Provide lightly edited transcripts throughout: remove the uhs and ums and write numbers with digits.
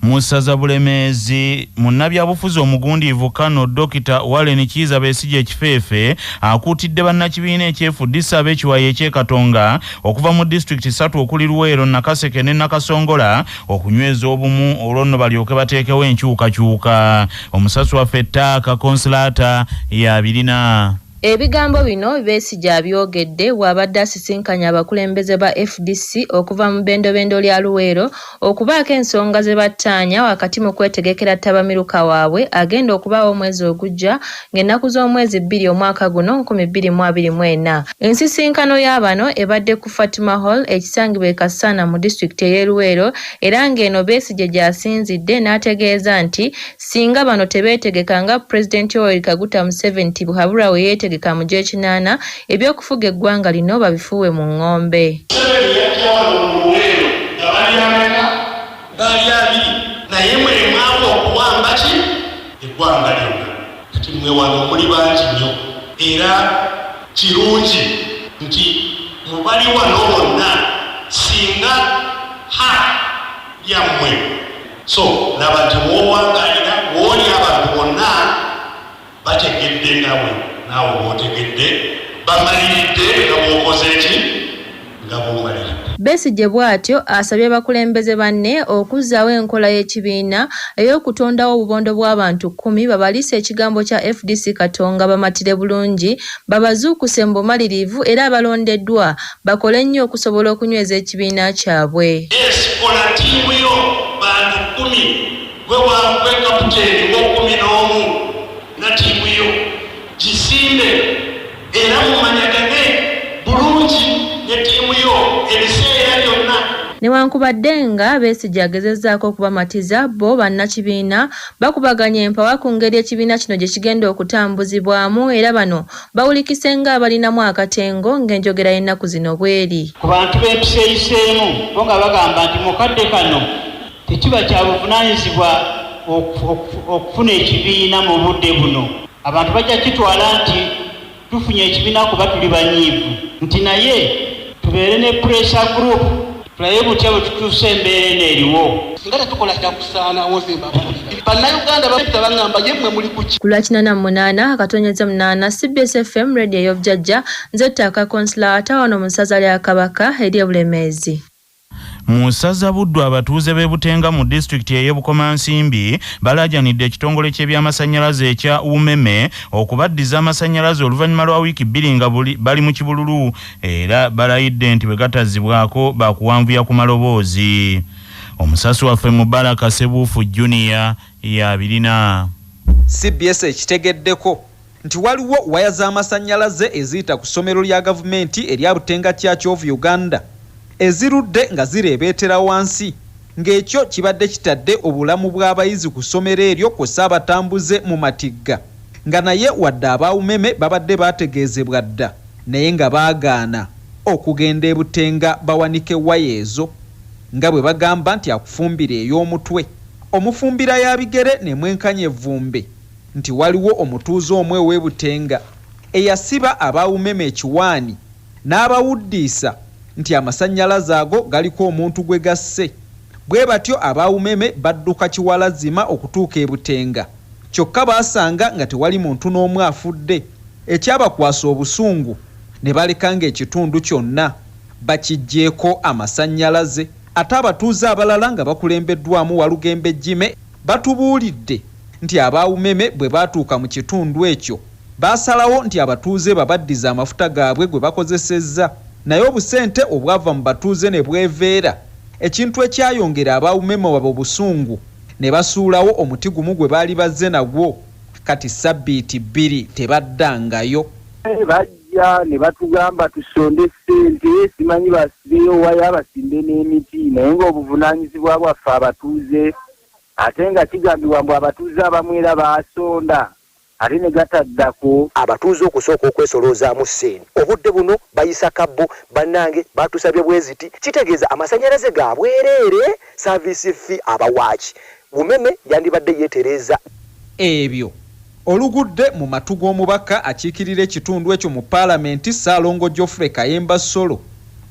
Musaza Bulemeezi munnabyabufuzi omugundiivu Kano Dr. Warren Kiiza Besigye Kifeefe akuutidde bannakibiina ekyefuddisa ab'ekiwayi eky'Ekatonga okuva mu disitulikiti 3 okuli Luweero, Nakaseke ne Nakasongola okunyweza obumu olwo nno balyoke bateekewo enkyukakyuka. Omusasi waffe Ttaaka Konsilaata y'abirina. Ebigambo bino Besigye abyogedde bw'abadde asisinkanya abakulembeze ba FDC okuva mu bendobendo lya Luweero okubaako ensonga ze battaanya wakati mu kwetegekera tabamiruka waabwe agenda okubaawo omwezi ogujja ng'ennaku z'omwezi 2 omwaka guno 2024. Ensisinkano y'abano ebadde ku Fatima Hall ekisangibwa e Kassana mu disitulikiti ey'e Luweero era ng'eno Besigye gy'asinzidde n'ategeeza nti singa bano tebeetegeka nga Pulezidenti Yoweri Kaguta Museveni Buhabura we yeetegeka mu Gy'ekinaana ebyokufuga eggwanga lino babifuuwe mu ng'ombe. Naye mwemwako okuwamba ki eggwanga lyonna kati mmwe wano muli bangi nnyo era kirungi nti mubali wano bonna singa ha yammwe so laba nti mwowangalira wooli abantu bonna bategedde nawe naawe bootegedde bamaliridde nga bwokoze ki nga bwomaliridde. Besigye bw'atyo asabye abakulembeze banne okuzzaawo enkola y'ekibiina ey'okutondawo obubondo bw'abantu 10 babaliise ekigambo kya FDC Katonga bamatire bulungi babazuukuse mu bumalirivu era abalondeddwa bakole nnyo okusobola okunyweza ekibiina kyabwe. Kola ttiimu yo bantu 10 gwe waakwe kapiteeni w'11 na ttiimu yo gisimbe era mumanyagane bulungi ne ttiimu yo ebiseera byonna. Newankubadde nga Besigye agezezzaako okubamatiza bo bannakibiina bakubaganya empawa ku ngeri ekibiina kino gye kigenda okutambuzibwamu era bano bawulikise nga abalinamu akatengo ng'enjogera y'ennaku zino bweri. Ku bantu b'empiseeyiseemu bo nga bagamba nti mukadde kano tekiba kya buvunaanyizibwa okufuna ekibiina mu budde buno. Abantu bajja kitwala nti tufunye ekibiina kuba tuli banyiivu nti naye tubeere ne pressure group tulaye butya bwe tutuusa embeera eneeriwo. Singa tetukola kyakusaana wozemba bannayuganda bapita baŋŋamba ye mmwe muli kuki. Ku lwa 48 akatonyeza 8 CBS FM radio y'Obujjajja nze Ttaaka Konsilaata wano mu ssaza lya Kabaka eri Bulemeezi. Mu ssaza Buddu abatuuze b'e Butenga mu disitulikiti ey'e Bukomansimbi balaajanidde ekitongole ky'ebyamasannyalaze ekya UMEME okubaddiza amasannyalaze oluvannyuma lwa wiiki 2 nga bali mu kibululu era balayidde nti bwe gatazzibwako bakuwanvuya ku maloboozi. Omusasi waffe Mubaraka Sebuufu Junior y'abirina. CBS ekitegeddeko nti waliwo waya z'amasannyalaze eziyita ku ssomero lya gavumenti erya Butenga Church of Uganda ezirudde nga zireebeetera wansi ng'ekyo kibadde kitadde obulamu bw'abayizi ku ssomero eryo kw'ossa abatambuze mu matigga nga naye wadde abaawumeme babadde baategeezebwa dda naye nga baagaana okugenda e Butenga bawanike waya ezo nga bwe bagamba nti akufumbira ey'omutwe omufumbira ya bigere ne mwenkanya evvumbe nti waliwo omutuuze omwe w'e Butenga eyasiba abaawumeme ekiwaani n'abawuddiisa nti amasannyalaze ago galiko omuntu gwe gasse bwe batyo abaawumeme badduka kiwalazima okutuuka e Butenga kyokka baasanga nga tewali muntu n'omu afudde ekyabakwasa obusungu ne baleka ng'ekitundu kyonna bakiggyeeko amasannyalaze ate abatuuze abalala nga bakulembeddwamu Walugembe Jime batubuulidde nti abaawumeme bwe baatuuka mu kitundu ekyo baasalawo nti abatuuze babaddiza amafuta gaabwe gwe bakozesezza naye obusente obwava mu batuuze ne bweveera ekintu ekyayongera abaawumeme wabo obusungu ne basuulawo omuti gumu gwe baali bazze nagwo kati sabbiiti 2 tebaddangayo. Bajja ne batugamba tusonde ssente simanyi basibeyo waya basimbe n'emiti naye ng'obuvunaanyizibwa bwaffe abatuuze ate nga kigambibwa mbu abatuuze abamu era baasonda ate ne gataddako abatuuze okusooka okwesoloozaamu ssente obudde buno bayisa kabbo bannange batusabye bweziti kitegeeza amasannyalaze ga bwereere saavisi fee abawaaki UMEME yandibadde yeetereeza ebyo olugudde mu matu g'omubaka akiikirira ekitundu ekyo mu paalamenti Ssaalongo Geoffrey Kayemba Solo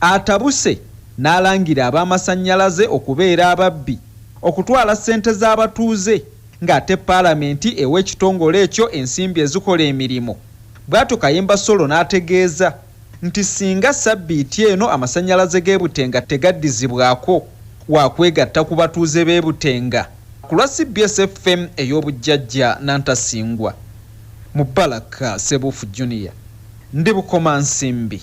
atabuse n'alangira ab'amasannyalaze okubeera ababbi okutwala ssente z'abatuuze ng'ate paalamenti ewa ekitongole ekyo ensimbi ezikola emirimu. Bw'atyo Kayemba Solo n'ategeeza nti singa sabbiiti eno amasannyalaze g'e Butenga tegaddizibwako waakwegatta ku batuuze b'e Butenga. Ku lwa CBS FM ey'obujjajja Nantasingwa, Mubaraka Sebufu Junior, ndi Bukoma Nsimbi.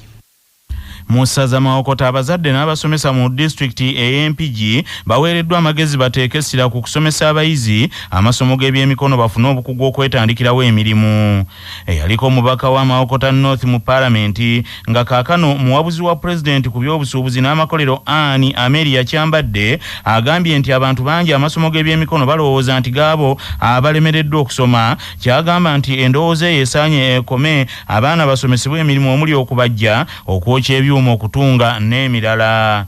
Musaza Mawokota abazadde n'abasomesa mu disitulikiti ey'Empigi baweereddwa amagezi bateeke essira ku kusomesa abayizi amasomo g'ebyemikono bafune obukugu okwetandikirawo emirimu. Eyaliko omubaka wa Mawokota North mu paalamenti nga kaakano muwabuzi wa pulezidenti ku by'obusuubuzi n'amakolero Anne Amelia Kyambadde agambye nti abantu bangi amasomo g'ebyemikono balowooza nti gaabo abalemereddwa okusoma. Kyagamba nti endowooza eyo esaanye ekome, abaana basomesebwe emirimu omuli okubajja, okwokya ebyuma, okutunga n'emirala.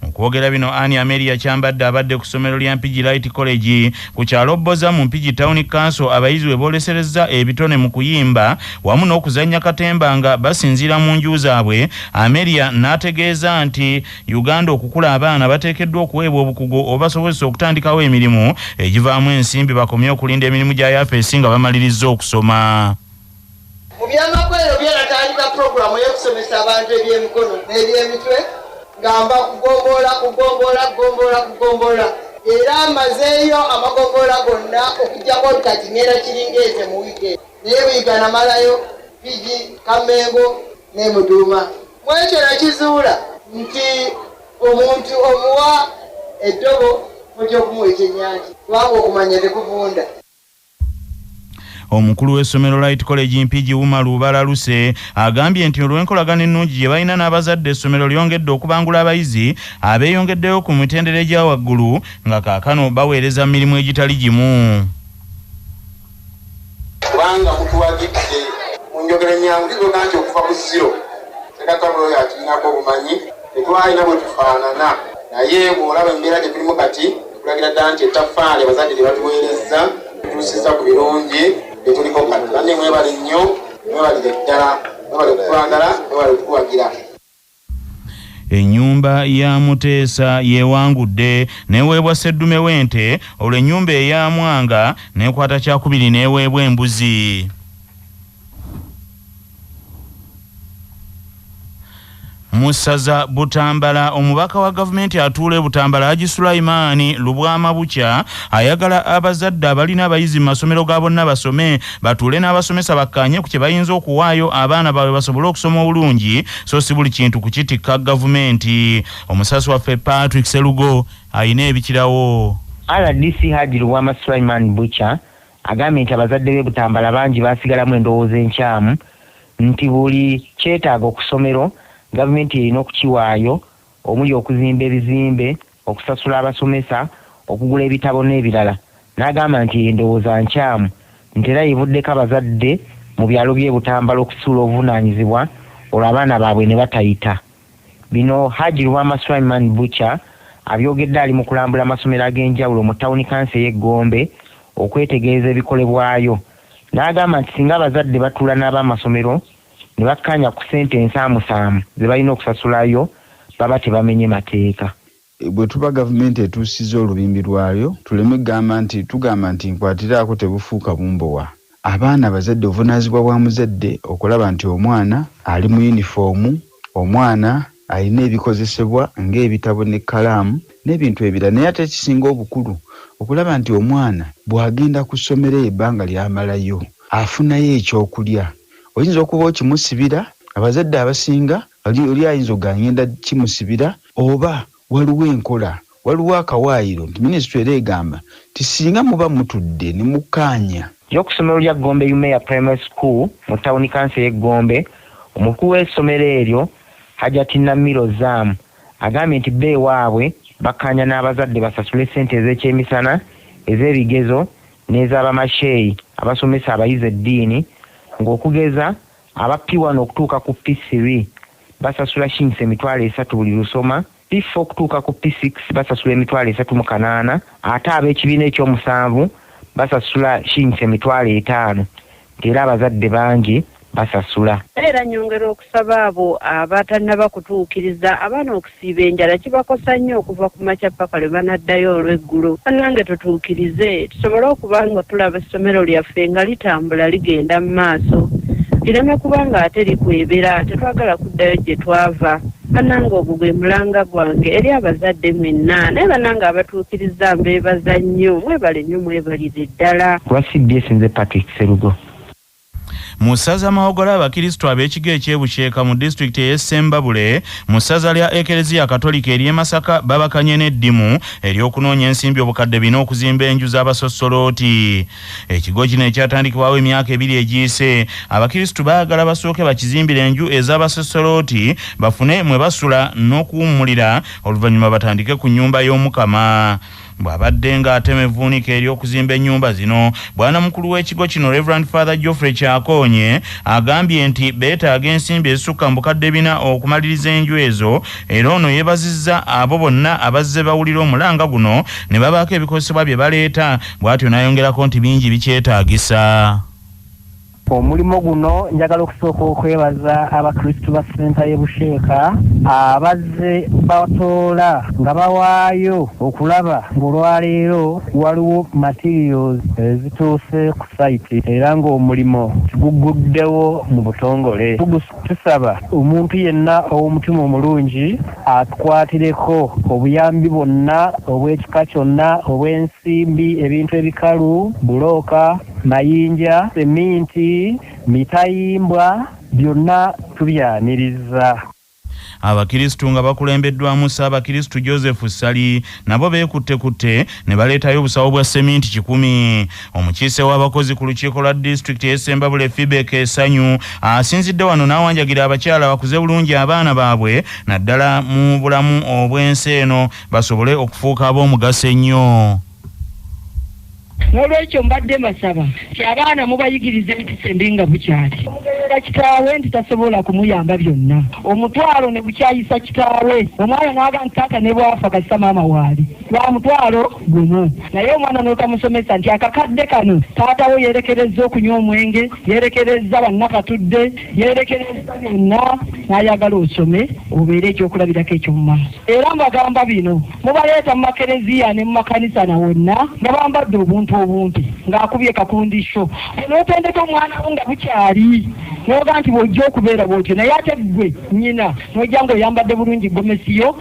Okwogera bino Anne Amelia Kyambadde abadde ku ssomero lya Mpigi Light College ku kyalo Bboza mu Mpigi Town Council abayizi we booleserezza ebitone mu kuyimba wamu n'okuzannya katemba nga basinziira mu nju zaabwe. Amelia n'ategeeza nti Uganda okukula abaana bateekeddwa okuweebwa obukugu obasobozesa okutandikawo emirimu egivaamu ensimbi bakomye okulinda emirimu gya yafeesi nga bamalirizza okusoma. Mu byamakolero byanatandika puroguramu y'okusomesa abantu ebyemikono n'ebyemitwe ngamba kugombola era amazeeyo amagombola gonna okujjako kati ngenda kiringeeze mu wiikendi naye Buyiga namalayo Mpigi, Kamengo ne Muduuma. Mu ekyo nakizuula nti omuntu omuwa eddobo mutya okumuwa ekyennyanja kubanga okumanya tekuvunda. Omukulu w'essomero Light College Mpigi Umaru Balaluse agambye nti olw'enkolagana ennungi gye balina n'abazadde essomero lyongedde okubangula abayizi abeeyongeddeyo ku mitendera egya waggulu nga kaakano baweereza mirimu egitali gimu. Kubanga mutuwagidde mu njogera ennyangulizo nanti okuva ku zero ssekatabulo yakirinako obumanyi tetwalina bwe tufaanana naye bw'olaba embeera gye tulimu kati tukulagira ddala nti ettaffaali abazadde lye batuweerezza tutuusizza ku birungi betuliko kati. Kandi mwebale nnyo, mwebalire ddala, mwebale okutwagala, mwebale okutuwagira. Ennyumba ya Muteesa yeewangudde neweebwa Sseddume w'ente, olwo ennyumba eya Mwanga n'ekwata kyakubiri neweebwa embuzi. Musaza Butambala omubaka wa gavumenti atuule Butambala Haji Sulaiman Lubwama Bukya ayagala abazadde abalina abayizi mu masomero ga bonna basome batuule n'abasomesa bakkaanye ku kye bayinza okuwaayo abaana baabwe basobole okusoma obulungi so si buli kintu kukitikka gavumenti. Omusasi waffe Patrick Serugo ayina ebikirawo. RDC Haji Lubwama Sulaiman Bukya agambye nti abazadde b'e Butambala bangi baasigalamu endowooza enkyamu nti buli kyetaaga okusomero gavumenti erina okukiwaayo omuli okuzimba ebizimbe, okusasula abasomesa, okugula ebitabo n'ebirala. N'agamba nti endowooza nkyamu nti era yivuddeko abazadde mu byalo by'e Butambala okusuula obuvunaanyizibwa olwo abaana baabwe ne batayita. Bino Haji Lubwama Sulaiman Bukya abyogedde ali mu kulambula amasomero ag'enjawulo mu Town Council y'e Gombe okwetegereza ebikolebwayo. N'agamba nti singa abazadde batuula n'ab'amasomero ne bakkaanya ku ssente ensaamusaamu ze balina okusasulayo baba tebamenye mateeka. Bwe tuba gavumenti etuusizza olubimbi lwayo tuleme tugamba nti nkwatiraako tebufuuka bumbowa. Abaana abazadde obuvunaanyizibwa bwa muzadde okulaba nti omwana ali mu yunifoomu, omwana alina ebikozesebwa ng'ebitabo n'ekkalaamu n'ebintu ebirala. Naye ate ekisinga obukulu okulaba nti omwana bw'agenda ku ssomero ebbanga ly'amalayo afunayo ekyokulya. Oyinza okuba okimusibira, abazadde abasinga oli ayinza okugenda kimusibira, oba waliwo enkola, waliwo akawaayiro nti minisitule era egamba nti singa muba mutudde ne mukkaanya. Y'okusomero lya Gombe Umeya Primary School mu Town Council y'e Gombe, omukulu w'essomero eryo Hajati Namiro Zaamu agambye nti beewaabwe bakkaanya n'abazadde basasule ssente ez'ekyemisana, ez'ebigezo n'ez'abamasheyi abasomesa abayizi eddiini, ng'okugeza aba P1 okutuuka ku P3 basasula shillings 3,000 buli lusoma, P4 okutuuka ku P6 basasula 3,800, ate ab'ekibiina ekyomusanvu basasula shillings 5,000. Era abazadde bangi basasula. Era nyongera okusaba abo abatannaba kutuukiriza abaana okusiiba enjala kibakosa nnyo okuva ku makya paka lwe banaddayo olw'eggulo. Bannange tutuukirize tusobole okuba nga tulaba essomero lyaffe nga litambula ligenda mu maaso. Lireme kuba nga ate likwebera tetwagala kuddayo gye twava. Bannange ogwo gwe mulanga gwange eri abazadde mwenna naye bannange abatuukiriza mbeebaza nnyo mwebale nnyo mwebalire ddala. Kuba CBS nze Patrick Serugo. Mu ssaza Mawogola abakristo ab'ekigo eky'Ebusheeka mu disitulikiti ey'Essembabule mu ssaza lya Ekereziya Katolika ery'e Masaka babakanye n'eddimu ery'okunoonya ensimbi obukadde 4 okuzimba enju z'abasossolooti. Ekigo kino ekyatandikibwawo emyaka 2 egiyise abakristo baagala basooke bakizimbira enju ez'abasossolooti bafune mwe basula n'okuwummulira oluvannyuma batandike ku nnyumba y'Omukama. Bwabadde ng'atema evvuunika ery'okuzimba ennyumba zino bwana mukulu w'ekigo kino Reverend Father Geoffrey Kyakonye agambye nti beetaaga ensimbi ezisukka mu bukadde 4 okumaliriza enju ezo era ono yeebazizza abo bonna abazze bawulira omulanga guno ne babaako ebikozesebwa bye baleeta bw'atyo n'ayongerako nti bingi bikyetaagisa. Omulimu guno njagala okusooka okwebaza abakristu ba senta y'Ebusheeka abazze batoola nga bawaayo okulaba ng'olwaleero waliwo materials ezituuse ku site era ng'omulimu guguddewo mu butongole. Tusaba omuntu yenna ow'omutima omulungi atukwatireko obuyambi bwonna obw'ekika kyonna obw'ensimbi ebintu ebikalu bulooka mayinja seminti mitayimbwa byonna tubyaniriza. Abakristu nga bakulembeddwamu Ssaabakristu Joseph Sali nabo beekutte ne baleetayo obusawo bwa seminti 10. Omukiise w'abakozi ku lukiiko lwa disitulikiti y'Essembabule Fibeke Essanyu asinzidde wano n'awanjagira abakyala bakuze bulungi abaana baabwe naddala mu bulamu obw'ensi eno basobole okufuuka ab'omugaso ennyo. N'olwekyo mbadde masaba ti abaana mubayigirize ebitisembe nga bukyali. Omugerera kitaawe nti tasobola kumuyamba byonna. Omutwalo ne bukyayisa kitaawe. Omwana n'aga ntaata ne bwafa kasa maama waali. Lwa mutwalo gumu. Naye omwana n'okamusomesa nti akakadde kano taatawo yeerekerezza okunywa omwenge, yeerekerezza bannakatudde, yeerekerezza byonna n'ayagala osome obeere ekyokulabirako eky'omu maaso. Era mbagamba bino mubaleeta mu makereziya ne mu makanisa na wonna nga bambadde obuntu ng'akubye kakundisho n'otendeka omwana wo nga bukyali n'oga nti bw'ojja okubeera bw'otyo naye ate ggwe nnyina n'ojja ng'oyambadde bulungi gomesiyo.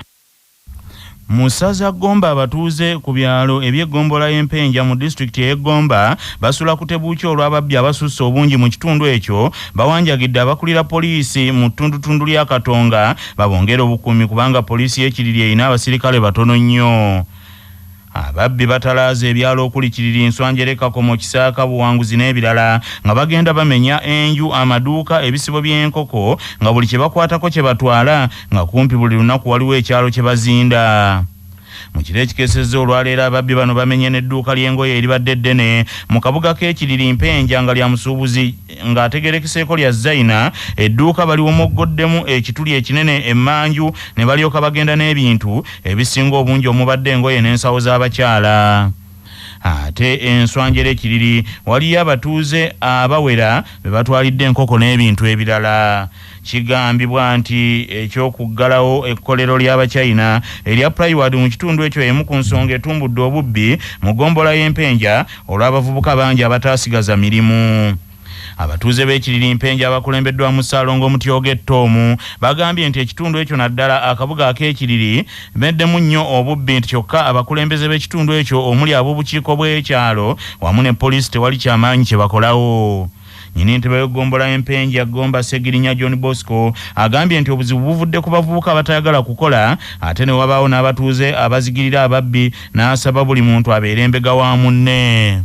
Mu ssaza Gomba abatuuze ku byalo eby'eggombolola y'Empenja mu disitulikiti y'Egomba basula ku tebuuki olw'ababbi abasusse obungi mu kitundu ekyo bawanjagidde abakulira poliisi mu ttundutundu lya Katonga babongera obukuumi kubanga poliisi y'Ekiriri erina abasirikale batono nnyo. Ababbi batalaaza ebyalo okuli Kiriri, Nswanjere, Kakomo, Kisaaka, Buwanguzi n'ebirala nga bagenda bamenya enju, amaduuka, ebisibo by'enkoko nga buli kye bakwatako kye batwala nga kumpi buli lunaku waliwo ekyalo kye bazinda. Mu kiro ekikesezza olwaleero ababbi bano bamenye n'edduuka ly'engoye eribadde ddene mu kabuga k'Ekiriri Mpenja nga lya musuubuzi ng'ategerekeseeko lya Zaina. Edduuka baliwomoggoddemu ekituli ekinene emmanju ne balyoka bagenda n'ebintu ebisinga obungi omubadde engoye n'ensawo z'abakyala. Ate Enswanjere Kiriri waliyo abatuuze abawera be batwalidde enkoko n'ebintu ebirala. Kigambibwa nti ekyokuggalawo ekkolero ly'Abachina erya Plywood mu kitundu ekyo emu ku nsonga etumbudde obubbi mu ggombolola y'Empenja olw'abavubuka bangi abataasigaza mirimu. Abatuuze b'Ekiriri Mpenja abakulembeddwamu Ssaalongo Mutyoge Ttoomu bagambye nti ekitundu ekyo naddala akabuga ak'Ekiriri beddemu nnyo obubbi nti kyokka abakulembeze b'ekitundu ekyo omuli ab'obukiiko bw'ekyalo wamu ne poliisi tewali kyamaanyi kye bakolawo. Nyini ntebe y'eggombolola y'Empenja Gomba Segirinya John Bosco agambye nti obuzibu buvudde ku bavubuka abatayagala kukola ate ne wabaawo n'abatuuze abazigirira ababbi n'asaba buli muntu abeere embega wa munne.